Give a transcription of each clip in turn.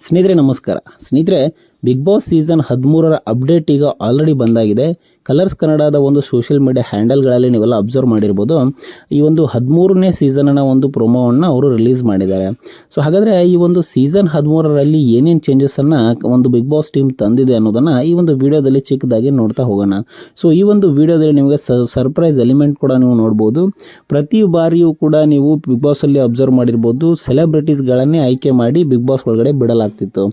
ಸ್ನೇಹಿತರೆ ನಮಸ್ಕಾರ. ಸ್ನೇಹಿತರೆ, ಬಿಗ್ ಬಾಸ್ ಸೀಸನ್ 13ರ ಅಪ್ಡೇಟ್ ಈಗ ಆಲ್ರೆಡಿ ಬಂದಾಗಿದೆ. ಕಲರ್ಸ್ ಕನ್ನಡದ ಒಂದು ಸೋಷಿಯಲ್ ಮೀಡಿಯಾ ಹ್ಯಾಂಡಲ್ಗಳಲ್ಲಿ ನೀವೆಲ್ಲ ಅಬ್ಸರ್ವ್ ಮಾಡಿರ್ಬೋದು. ಈ ಒಂದು 13ನೇ ಸೀಸನ್ನ ಒಂದು ಪ್ರೊಮೋವನ್ನು ಅವರು ರಿಲೀಸ್ ಮಾಡಿದ್ದಾರೆ. ಸೊ ಹಾಗಾದರೆ ಈ ಒಂದು ಸೀಸನ್ 13ರಲ್ಲಿ ಏನೇನು ಚೇಂಜಸನ್ನು ಒಂದು ಬಿಗ್ ಬಾಸ್ ಟೀಮ್ ತಂದಿದೆ ಅನ್ನೋದನ್ನು ಈ ಒಂದು ವಿಡಿಯೋದಲ್ಲಿ ಚಿಕ್ಕದಾಗಿ ನೋಡ್ತಾ ಹೋಗೋಣ. ಸೊ ಈ ಒಂದು ವಿಡಿಯೋದಲ್ಲಿ ನಿಮಗೆ ಸರ್ಪ್ರೈಸ್ ಎಲಿಮೆಂಟ್ ಕೂಡ ನೀವು ನೋಡ್ಬೋದು. ಪ್ರತಿ ಬಾರಿಯೂ ಕೂಡ ನೀವು ಬಿಗ್ ಬಾಸಲ್ಲಿ ಅಬ್ಸರ್ವ್ ಮಾಡಿರ್ಬೋದು, ಸೆಲೆಬ್ರಿಟೀಸ್ಗಳನ್ನೇ ಆಯ್ಕೆ ಮಾಡಿ ಬಿಗ್ ಬಾಸ್ ಒಳಗಡೆ ಬಿಡಲಾಗ್ತಿತ್ತು.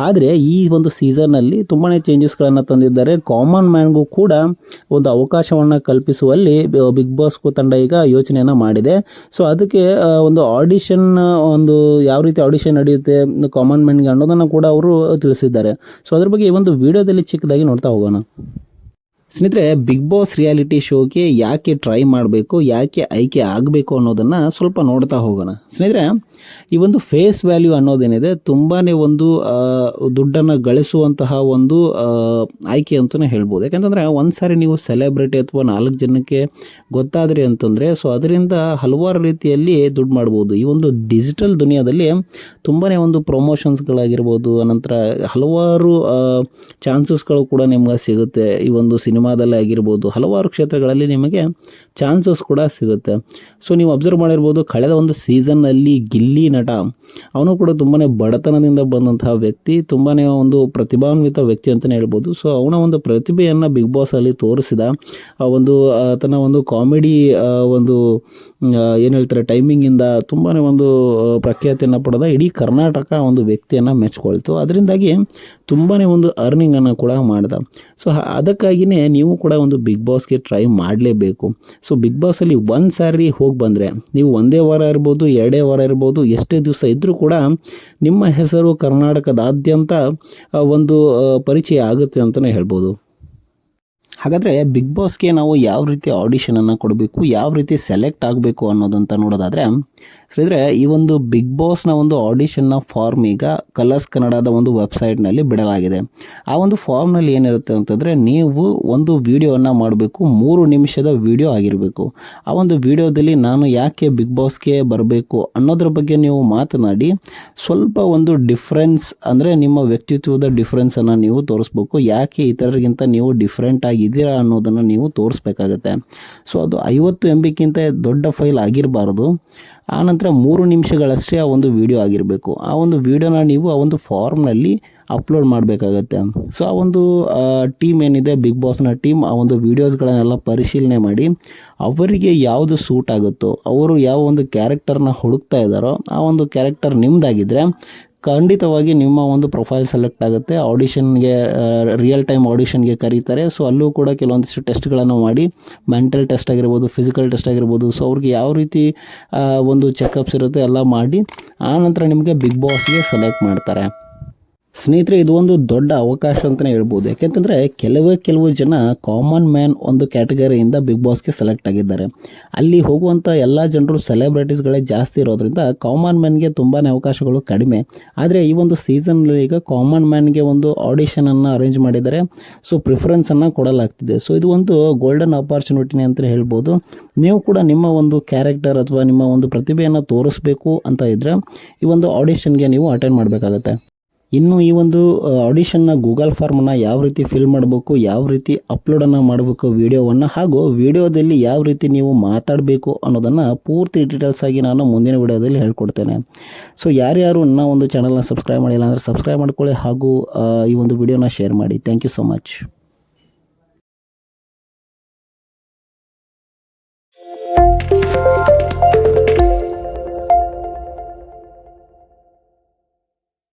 ಆದರೆ ಈ ಒಂದು ಸೀಸನ್ನಲ್ಲಿ ತುಂಬಾ ಚೇಂಜಸ್ಗಳನ್ನು ತಂದಿದ್ದಾರೆ. ಕಾಮನ್ ಮ್ಯಾನ್ಗೂ ಕೂಡ ಒಂದು ಅವಕಾಶವನ್ನು ಕಲ್ಪಿಸುವಲ್ಲಿ ಬಿಗ್ ಬಾಸ್ ತಂಡ ಈಗ ಯೋಚನೆಯನ್ನು ಮಾಡಿದೆ. ಸೊ ಅದಕ್ಕೆ ಒಂದು ಆಡಿಷನ್, ಒಂದು ಯಾವ ರೀತಿ ಆಡಿಷನ್ ನಡೆಯುತ್ತೆ ಕಾಮನ್ ಮ್ಯಾನ್ಗೆ ಅನ್ನೋದನ್ನು ಕೂಡ ಅವರು ತಿಳಿಸಿದ್ದಾರೆ. ಸೊ ಅದ್ರ ಬಗ್ಗೆ ಈ ಒಂದು ವಿಡಿಯೋದಲ್ಲಿ ಚಿಕ್ಕದಾಗಿ ನೋಡ್ತಾ ಹೋಗೋಣ. ಸ್ನೇಹಿತರೆ, ಬಿಗ್ ಬಾಸ್ ರಿಯಾಲಿಟಿ ಶೋಗೆ ಯಾಕೆ ಟ್ರೈ ಮಾಡಬೇಕು, ಯಾಕೆ ಆಯ್ಕೆ ಆಗಬೇಕು ಅನ್ನೋದನ್ನು ಸ್ವಲ್ಪ ನೋಡ್ತಾ ಹೋಗೋಣ. ಸ್ನೇಹಿತರೆ, ಈ ಒಂದು ಫೇಸ್ ವ್ಯಾಲ್ಯೂ ಅನ್ನೋದೇನಿದೆ ತುಂಬಾ ಒಂದು ದುಡ್ಡನ್ನು ಗಳಿಸುವಂತಹ ಒಂದು ಆಯ್ಕೆ ಅಂತಲೇ ಹೇಳ್ಬೋದು. ಯಾಕಂತಂದರೆ ಒಂದು ಸಾರಿ ನೀವು ಸೆಲೆಬ್ರಿಟಿ ಅಥವಾ 4 ಜನಕ್ಕೆ ಗೊತ್ತಾದ್ರಿ ಅಂತಂದರೆ ಸೊ ಅದರಿಂದ ಹಲವಾರು ರೀತಿಯಲ್ಲಿ ದುಡ್ಡು ಮಾಡ್ಬೋದು. ಈ ಒಂದು ಡಿಜಿಟಲ್ ದುನಿಯಾದಲ್ಲಿ ತುಂಬಾ ಒಂದು ಪ್ರಮೋಷನ್ಸ್ಗಳಾಗಿರ್ಬೋದು, ಅನಂತರ ಹಲವಾರು ಚಾನ್ಸಸ್ಗಳು ಕೂಡ ನಿಮ್ಗೆ ಸಿಗುತ್ತೆ. ಈ ಒಂದು ಸಿನಿಮಾದಲ್ಲೇ ಆಗಿರ್ಬೋದು, ಹಲವಾರು ಕ್ಷೇತ್ರಗಳಲ್ಲಿ ನಿಮಗೆ ಚಾನ್ಸಸ್ ಕೂಡ ಸಿಗುತ್ತೆ. ಸೊ ನೀವು ಅಬ್ಸರ್ವ್ ಮಾಡಿರ್ಬೋದು, ಕಳೆದ ಒಂದು ಸೀಸನ್ನಲ್ಲಿ ಗಿಲ್ಲಿ ನಟ, ಅವನು ಕೂಡ ತುಂಬಾ ಬಡತನದಿಂದ ಬಂದಂತಹ ವ್ಯಕ್ತಿ, ತುಂಬಾ ಒಂದು ಪ್ರತಿಭಾನ್ವಿತ ವ್ಯಕ್ತಿ ಅಂತಲೇ ಹೇಳ್ಬೋದು. ಸೊ ಅವನ ಒಂದು ಪ್ರತಿಭೆಯನ್ನು ಬಿಗ್ ಬಾಸಲ್ಲಿ ತೋರಿಸಿದ ಒಂದು ತನ್ನ ಒಂದು ಕಾಮಿಡಿ ಒಂದು ಏನು ಹೇಳ್ತಾರೆ ಟೈಮಿಂಗಿಂದ ತುಂಬಾ ಒಂದು ಪ್ರಖ್ಯಾತಿಯನ್ನು ಪಡೆದ ಇಡೀ ಕರ್ನಾಟಕ ಒಂದು ವ್ಯಕ್ತಿಯನ್ನು ಮೆಚ್ಕೊಳ್ತು. ಅದರಿಂದಾಗಿ ತುಂಬಾ ಒಂದು ಅರ್ನಿಂಗನ್ನು ಕೂಡ ಮಾಡ್ದ. ಸೊ ಅದಕ್ಕಾಗಿಯೇ ನೀವು ಕೂಡ ಒಂದು ಬಿಗ್ ಬಾಸ್ಗೆ ಟ್ರೈ ಮಾಡಲೇಬೇಕು. ಸೊ ಬಿಗ್ ಬಾಸಲ್ಲಿ ಒಂದು ಸಾರಿ ಹೋಗಿ ಬಂದರೆ ನೀವು ಒಂದೇ ವಾರ ಇರ್ಬೋದು, 2 ವಾರ ಇರ್ಬೋದು, ಎಷ್ಟೇ ದಿವಸ ಇದ್ದರೂ ಕೂಡ ನಿಮ್ಮ ಹೆಸರು ಕರ್ನಾಟಕದಾದ್ಯಂತ ಒಂದು ಪರಿಚಯ ಆಗುತ್ತೆ ಅಂತಲೇ ಹೇಳ್ಬೋದು. ಹಾಗಾದರೆ ಬಿಗ್ ಬಾಸ್ಗೆ ನಾವು ಯಾವ ರೀತಿ ಆಡಿಷನನ್ನು ಕೊಡಬೇಕು, ಯಾವ ರೀತಿ ಸೆಲೆಕ್ಟ್ ಆಗಬೇಕು ಅನ್ನೋದಂತ ನೋಡೋದಾದರೆ, ಸ್ನೇಹಿತರೆ, ಈ ಒಂದು ಬಿಗ್ ಬಾಸ್ನ ಒಂದು ಆಡಿಷನ್ನ ಫಾರ್ಮ್ ಈಗ ಕಲರ್ಸ್ ಕನ್ನಡದ ಒಂದು ವೆಬ್ಸೈಟ್ನಲ್ಲಿ ಬಿಡಲಾಗಿದೆ. ಆ ಒಂದು ಫಾರ್ಮ್ನಲ್ಲಿ ಏನಿರುತ್ತೆ ಅಂತಂದರೆ, ನೀವು ಒಂದು ವಿಡಿಯೋವನ್ನು ಮಾಡಬೇಕು. 3 ನಿಮಿಷದ ವಿಡಿಯೋ ಆಗಿರಬೇಕು. ಆ ಒಂದು ವಿಡಿಯೋದಲ್ಲಿ ನಾನು ಯಾಕೆ ಬಿಗ್ ಬಾಸ್ಗೆ ಬರಬೇಕು ಅನ್ನೋದ್ರ ಬಗ್ಗೆ ನೀವು ಮಾತನಾಡಿ ಸ್ವಲ್ಪ ಒಂದು ಡಿಫ್ರೆನ್ಸ್, ಅಂದರೆ ನಿಮ್ಮ ವ್ಯಕ್ತಿತ್ವದ ಡಿಫ್ರೆನ್ಸನ್ನು ನೀವು ತೋರಿಸ್ಬೇಕು. ಯಾಕೆ ಇತರರಿಗಿಂತ ನೀವು ಡಿಫ್ರೆಂಟ್ ಆಗಿದ್ದೀರಾ ಅನ್ನೋದನ್ನು ನೀವು ತೋರಿಸ್ಬೇಕಾಗತ್ತೆ. ಸೊ ಅದು 50 MBಗಿಂತ ದೊಡ್ಡ ಫೈಲ್ ಆಗಿರಬಾರ್ದು. ಆನಂತರ 3 ನಿಮಿಷಗಳಷ್ಟೇ ಆ ಒಂದು ವಿಡಿಯೋ ಆಗಿರಬೇಕು. ಆ ಒಂದು ವಿಡಿಯೋನ ನೀವು ಆ ಒಂದು ಫಾರ್ಮ್ನಲ್ಲಿ ಅಪ್ಲೋಡ್ ಮಾಡಬೇಕಾಗತ್ತೆ. ಸೊ ಆ ಒಂದು ಟೀಮ್ ಏನಿದೆ, ಬಿಗ್ ಬಾಸ್ನ ಟೀಮ್, ಆ ಒಂದು ವೀಡಿಯೋಸ್ಗಳನ್ನೆಲ್ಲ ಪರಿಶೀಲನೆ ಮಾಡಿ ಅವರಿಗೆ ಯಾವುದು ಸೂಟ್ ಆಗುತ್ತೋ, ಅವರು ಯಾವ ಒಂದು ಕ್ಯಾರೆಕ್ಟರ್ನ ಹುಡುಕ್ತಾ ಇದ್ದಾರೋ ಆ ಒಂದು ಕ್ಯಾರೆಕ್ಟರ್ ನಿಮ್ಮದಾಗಿದ್ದರೆ ಖಂಡಿತವಾಗಿ ನಿಮ್ಮ ಒಂದು ಪ್ರೊಫೈಲ್ ಸೆಲೆಕ್ಟ್ ಆಗುತ್ತೆ. ಆಡಿಷನ್ಗೆ, ರಿಯಲ್ ಟೈಮ್ ಆಡಿಷನ್ಗೆ ಕರೀತಾರೆ. ಸೊ ಅಲ್ಲೂ ಕೂಡ ಕೆಲವೊಂದಿಷ್ಟು ಟೆಸ್ಟ್ಗಳನ್ನು ಮಾಡಿ, ಮೆಂಟಲ್ ಟೆಸ್ಟ್ ಆಗಿರ್ಬೋದು, ಫಿಸಿಕಲ್ ಟೆಸ್ಟ್ ಆಗಿರ್ಬೋದು, ಸೊ ಅವ್ರಿಗೆ ಯಾವ ರೀತಿ ಒಂದು ಚೆಕಪ್ಸ್ ಇರುತ್ತೆ ಎಲ್ಲ ಮಾಡಿ ಆನಂತರ ನಿಮಗೆ ಬಿಗ್ ಬಾಸ್ಗೆ ಸೆಲೆಕ್ಟ್ ಮಾಡ್ತಾರೆ. ಸ್ನೇಹಿತರೆ, ಇದು ಒಂದು ದೊಡ್ಡ ಅವಕಾಶ ಅಂತಲೇ ಹೇಳ್ಬೋದು. ಯಾಕೆಂತಂದರೆ ಕೆಲವು ಜನ ಕಾಮನ್ ಮ್ಯಾನ್ ಒಂದು ಕ್ಯಾಟಗರಿಯಿಂದ ಬಿಗ್ ಬಾಸ್ಗೆ ಸೆಲೆಕ್ಟ್ ಆಗಿದ್ದಾರೆ. ಅಲ್ಲಿ ಹೋಗುವಂಥ ಎಲ್ಲ ಜನರು ಸೆಲೆಬ್ರಿಟೀಸ್ಗಳೇ ಜಾಸ್ತಿ ಇರೋದ್ರಿಂದ ಕಾಮನ್ ಮ್ಯಾನ್ಗೆ ತುಂಬಾ ಅವಕಾಶಗಳು ಕಡಿಮೆ. ಆದರೆ ಈ ಒಂದು ಸೀಸನ್ನಲ್ಲಿ ಈಗ ಕಾಮನ್ ಮ್ಯಾನ್ಗೆ ಒಂದು ಆಡಿಷನನ್ನು ಅರೇಂಜ್ ಮಾಡಿದ್ದಾರೆ. ಸೊ ಪ್ರಿಫರೆನ್ಸನ್ನು ಕೊಡಲಾಗ್ತಿದೆ. ಸೊ ಇದು ಒಂದು ಗೋಲ್ಡನ್ ಆಪರ್ಚುನಿಟಿನೇ ಅಂತ ಹೇಳ್ಬೋದು. ನೀವು ಕೂಡ ನಿಮ್ಮ ಒಂದು ಕ್ಯಾರೆಕ್ಟರ್ ಅಥವಾ ನಿಮ್ಮ ಒಂದು ಪ್ರತಿಭೆಯನ್ನು ತೋರಿಸ್ಬೇಕು ಅಂತ ಇದ್ದರೆ ಈ ಒಂದು ಆಡಿಷನ್ಗೆ ನೀವು ಅಟೆಂಡ್ ಮಾಡಬೇಕಾಗತ್ತೆ. ಇನ್ನು ಈ ಒಂದು ಆಡಿಷನ್ನ ಗೂಗಲ್ ಫಾರ್ಮನ್ನು ಯಾವ ರೀತಿ ಫಿಲ್ ಮಾಡಬೇಕು, ಯಾವ ರೀತಿ ಅಪ್ಲೋಡನ್ನು ಮಾಡಬೇಕು ವಿಡಿಯೋವನ್ನು, ಹಾಗೂ ವಿಡಿಯೋದಲ್ಲಿ ಯಾವ ರೀತಿ ನೀವು ಮಾತಾಡಬೇಕು ಅನ್ನೋದನ್ನು ಪೂರ್ತಿ ಡೀಟೇಲ್ಸ್ ಆಗಿ ನಾನು ಮುಂದಿನ ವಿಡಿಯೋದಲ್ಲಿ ಹೇಳ್ಕೊಡ್ತೇನೆ. ಸೊ ಯಾರ್ಯಾರು ನನ್ನ ಒಂದು ಚಾನಲ್ನ ಸಬ್ಸ್ಕ್ರೈಬ್ ಮಾಡಿಲ್ಲ ಅಂದರೆ ಸಬ್ಸ್ಕ್ರೈಬ್ ಮಾಡ್ಕೊಳ್ಳಿ, ಹಾಗೂ ಈ ಒಂದು ವಿಡಿಯೋನ ಶೇರ್ ಮಾಡಿ. Thank you so much.